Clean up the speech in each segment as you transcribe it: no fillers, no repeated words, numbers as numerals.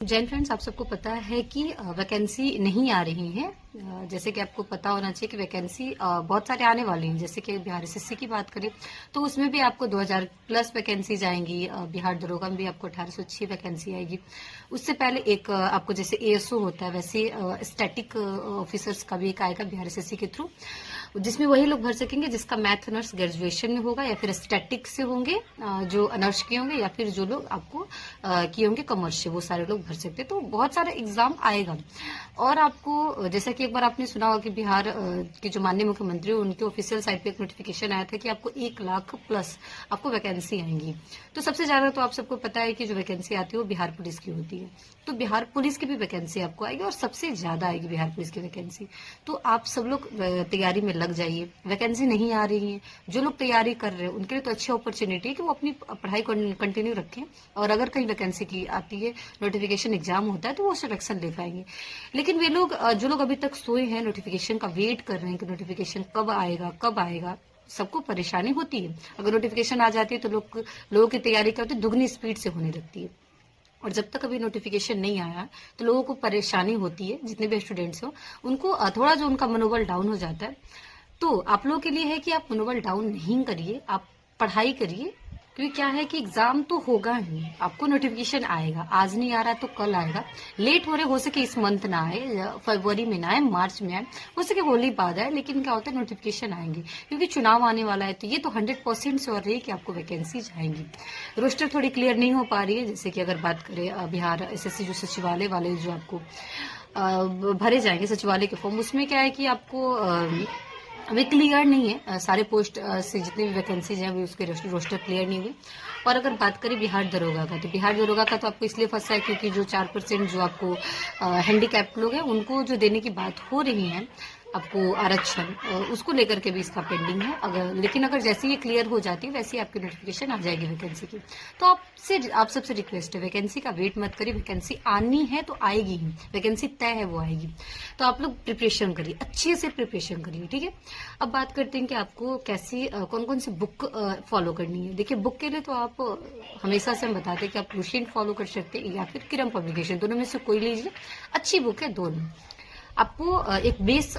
Jain friends, आप सबको पता है कि वैकेंसी नहीं आ रही है। जैसे कि आपको पता होना चाहिए कि वैकेंसी बहुत सारे आने वाली हैं। जैसे कि बिहार एसएससी की बात करें तो उसमें भी आपको 2000 प्लस वैकेंसीज आएंगी। बिहार दरोगा में भी आपको 1806 वैकेंसी आएगी। उससे पहले एक आपको जैसे एएसओ होता है वैसे स्टैटिक ऑफिसर्स का भी एक आएगा बिहार एसएससी के थ्रू, जिसमें वही लोग भर सकेंगे जिसका मैथ ऑनर्स ग्रेजुएशन में होगा या फिर स्टैटिक से होंगे, जो ऑनर्स किए होंगे, या फिर जो लोग आपको किए होंगे कॉमर्स से, वो सारे लोग भर सकते हैं। तो बहुत सारा एग्जाम आएगा। और आपको जैसा कि एक बार आपने सुना होगा कि बिहार के जो माननीय मुख्यमंत्री उनके ऑफिशियल साइट पे एक नोटिफिकेशन आया था कि आपको 1 लाख प्लस आपको वैकेंसी आएंगी। तो सबसे ज्यादा तो आप सबको पता है कि जो वैकेंसी आती है वो बिहार पुलिस की होती है। तो बिहार पुलिस की भी वैकेंसी आपको आएगी और सबसे ज्यादा आएगी बिहार पुलिस की वैकेंसी। तो आप सब लोग तैयारी में लग जाइए। वैकेंसी नहीं आ रही है, जो लोग तैयारी कर रहे हैं उनके लिए तो अच्छी अपॉर्चुनिटी है कि वो अपनी पढ़ाई कंटिन्यू रखें, और अगर कहीं वैकेंसी की आती है, नोटिफिकेशन एग्जाम होता है, तो वो सिलेक्शन ले पाएंगे। लेकिन वे लोग जो लोग अभी तक सोए हैं, नोटिफिकेशन का वेट कर रहे हैं कि नोटिफिकेशन कब आएगा कब आएगा, सबको परेशानी होती है। अगर नोटिफिकेशन आ जाती है तो लोगों की तैयारी क्या होती है, दुगनी स्पीड से होने लगती है। और जब तक अभी नोटिफिकेशन नहीं आया तो लोगों को परेशानी होती है, जितने भी स्टूडेंट्स हो उनको थोड़ा जो उनका मनोबल डाउन हो जाता है। तो आप लोगों के लिए है कि आप मनोबल डाउन नहीं करिए, आप पढ़ाई करिए। क्योंकि क्या है कि एग्जाम तो होगा ही, आपको नोटिफिकेशन आएगा, आज नहीं आ रहा तो कल आएगा। लेट हो रहे, हो सके इस मंथ ना आए, फरवरी में ना आए, मार्च में आए, हो सके होली बाद आए, लेकिन क्या होता है नोटिफिकेशन आएंगे। क्योंकि चुनाव आने वाला है तो ये तो 100% श्योर है कि आपको वैकेंसी आएंगी। रोस्टर थोड़ी क्लियर नहीं हो पा रही है। जैसे कि अगर बात करें बिहार एसएससी जो सचिवालय वाले जो आपको भरे जाएंगे सचिवालय के फॉर्म, उसमें क्या है कि आपको अभी क्लियर नहीं है सारे पोस्ट से जितनी भी वैकेंसीज हैं अभी उसके रोस्टर क्लियर नहीं हुए। और अगर बात करें बिहार दरोगा का, तो बिहार दरोगा का तो आपको इसलिए फंसा है क्योंकि जो 4% जो आपको हैंडीकैप्ड लोग हैं उनको जो देने की बात हो रही है आपको आरक्षण, उसको लेकर के भी इसका पेंडिंग है। लेकिन अगर जैसे ये क्लियर हो जाती है वैसे ही आपकी नोटिफिकेशन आ जाएगी वैकेंसी की। तो आप सबसे रिक्वेस्ट है, वैकेंसी का वेट मत करिए। वैकेंसी आनी है तो आएगी ही, वैकेंसी तय है वो आएगी। तो आप लोग प्रिपरेशन करिए, अच्छे से प्रिपरेशन करिए, ठीक है। अब बात करते हैं कि आपको कैसी कौन कौन सी बुक फॉलो करनी है। देखिए, बुक के लिए तो आप हमेशा से हम बताते हैं कि आप लुसेंट फॉलो कर सकते हैं या फिर किरम पब्लिकेशन, दोनों में से कोई लीजिए। अच्छी बुक है दोनों, आपको एक बेस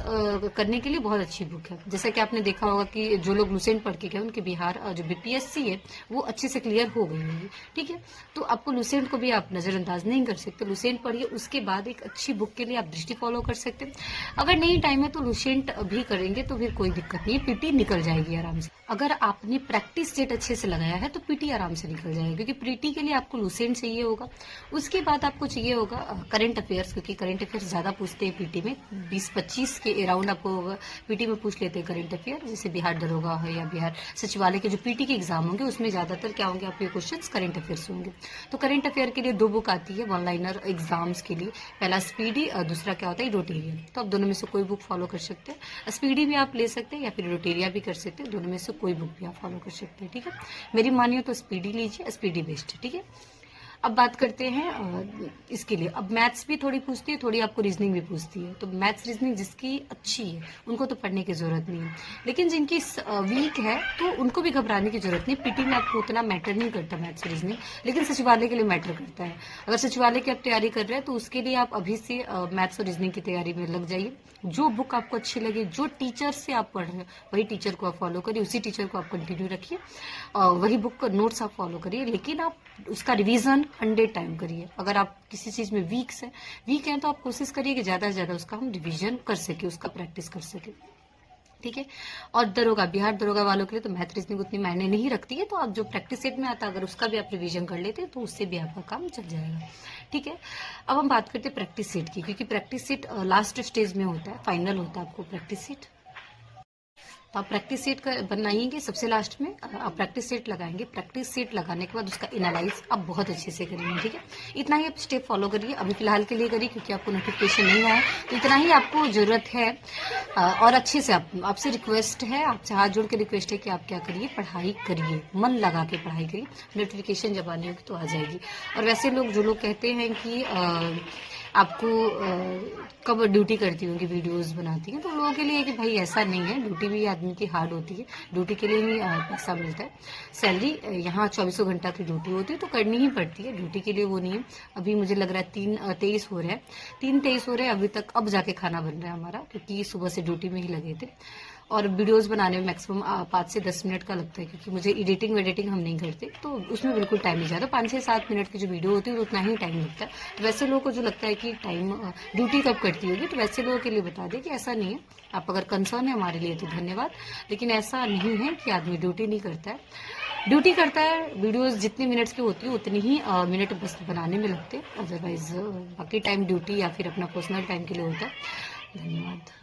करने के लिए बहुत अच्छी बुक है। जैसा कि आपने देखा होगा कि जो लोग लुसेंट पढ़ के गए उनके बिहार जो बीपीएससी है वो अच्छे से क्लियर हो गई होगी, ठीक है। तो आपको लुसेंट को भी आप नजरअंदाज नहीं कर सकते। लुसेंट पढ़िए, उसके बाद एक अच्छी बुक के लिए आप दृष्टि फॉलो कर सकते हैं। अगर नहीं टाइम है तो लुसेंट भी करेंगे तो फिर कोई दिक्कत नहीं है, पीटी निकल जाएगी आराम से। अगर आपने प्रैक्टिस सेट अच्छे से लगाया है तो पीटी आराम से निकल जाएगा, क्योंकि पीटी के लिए आपको लुसेंट चाहिए होगा। उसके बाद आपको चाहिए होगा करंट अफेयर्स, क्योंकि करंट अफेयर्स ज्यादा पूछते हैं पीटी में। 20-25 के अराउंड आपको पीटी में पूछ लेते हैं करंट अफेयर। जैसे बिहार दरोगा हो या बिहार सचिवालय के जो पीटी के एग्जाम होंगे उसमें ज्यादातर क्या होंगे, आपके क्वेश्चंस करंट अफेयर्स होंगे। तो करंट अफेयर के लिए 2 बुक आती है वन लाइनर एग्जाम्स के लिए, पहला स्पीडी और दूसरा क्या होता है रोटेरियन। तो आप दोनों में से कोई बुक फॉलो कर सकते हैं। स्पीडी भी आप ले सकते हैं या फिर रोटेरिया भी कर सकते हैं, दोनों में से कोई बुक भी आप फॉलो कर सकते हैं, ठीक है। मेरी मानिए तो स्पीडी लीजिए, स्पीडी बेस्ट है, ठीक है। अब बात करते हैं इसके लिए। अब मैथ्स भी थोड़ी पूछती है, थोड़ी आपको रीजनिंग भी पूछती है। तो मैथ्स रीजनिंग जिसकी अच्छी है उनको तो पढ़ने की जरूरत नहीं है, लेकिन जिनकी वीक है तो उनको भी घबराने की जरूरत नहीं। पीटी में आपको उतना मैटर नहीं करता मैथ्स रीजनिंग, लेकिन सचिवालय के लिए मैटर करता है। अगर सचिवालय की आप तैयारी कर रहे हैं तो उसके लिए आप अभी से मैथ्स और रीजनिंग की तैयारी में लग जाइए। जो बुक आपको अच्छी लगे, जो टीचर से आप पढ़ रहे हैं वही टीचर को आप फॉलो करिए, उसी टीचर को आप कंटिन्यू रखिए, वही बुक का नोट्स आप फॉलो करिए। लेकिन आप उसका रिवीजन 100 टाइम करिए। अगर आप किसी चीज में वीक हैं तो आप कोशिश करिए कि ज्यादा से ज्यादा उसका हम रिवीजन कर सके, उसका प्रैक्टिस कर सके, ठीक है। और दरोगा, बिहार दरोगा वालों के लिए तो मैथ रीजनिंग उतनी मायने नहीं रखती है। तो आप जो प्रैक्टिस सेट में आता है अगर उसका भी आप रिवीजन कर लेते हैं तो उससे भी आपका काम चल जाएगा, ठीक है। अब हम बात करते हैं प्रैक्टिस सेट की, क्योंकि प्रैक्टिस सेट लास्ट स्टेज में होता है, फाइनल होता है आपको प्रैक्टिस सेट। तो आप प्रैक्टिस सेट का बनाएंगे सबसे लास्ट में, आप प्रैक्टिस सेट लगाएंगे। प्रैक्टिस सेट लगाने के बाद उसका एनालाइज आप बहुत अच्छे से करेंगे, ठीक है। इतना ही आप स्टेप फॉलो करिए, अभी फिलहाल के लिए करिए क्योंकि आपको नोटिफिकेशन नहीं आया, तो इतना ही आपको जरूरत है। और अच्छे से आपसे रिक्वेस्ट है, आपसे हाथ जोड़ के रिक्वेस्ट है कि आप क्या करिए, पढ़ाई करिए, मन लगा के पढ़ाई करिए। नोटिफिकेशन जब आनी होगी तो आ जाएगी। और वैसे लोग जो लोग कहते हैं कि आपको कब ड्यूटी करती होंगी, वीडियोस बनाती हैं, तो लोगों के लिए कि भाई ऐसा नहीं है, ड्यूटी भी आदमी की हार्ड होती है, ड्यूटी के लिए ही पैसा मिलता है, सैलरी। यहाँ 24 घंटा की ड्यूटी होती है तो करनी ही पड़ती है, ड्यूटी के लिए वो नहीं है। अभी मुझे लग रहा है 3:23 हो रहा है, 3:23 हो रहे हैं अभी तक, अब जाके खाना बन रहा है हमारा, क्योंकि सुबह से ड्यूटी में ही लगे थे। और वीडियोस बनाने में मैक्सिमम 5 से 10 मिनट का लगता है, क्योंकि मुझे एडिटिंग वेडिटिंग हम नहीं करते, तो उसमें बिल्कुल टाइम नहीं जाता। 5 से 7 मिनट की जो वीडियो होती है तो उतना ही टाइम लगता है। तो वैसे लोगों को जो लगता है कि टाइम ड्यूटी कब करती होगी, तो वैसे लोगों के लिए बता दें कि ऐसा नहीं है। आप अगर कंसर्न है हमारे लिए तो धन्यवाद, लेकिन ऐसा नहीं है कि आदमी ड्यूटी नहीं करता है, ड्यूटी करता है। वीडियोस जितने मिनट्स की होती है उतनी ही मिनट बस बनाने में लगते हैं, अदरवाइज बाकी टाइम ड्यूटी या फिर अपना पर्सनल टाइम के लिए होता है। धन्यवाद।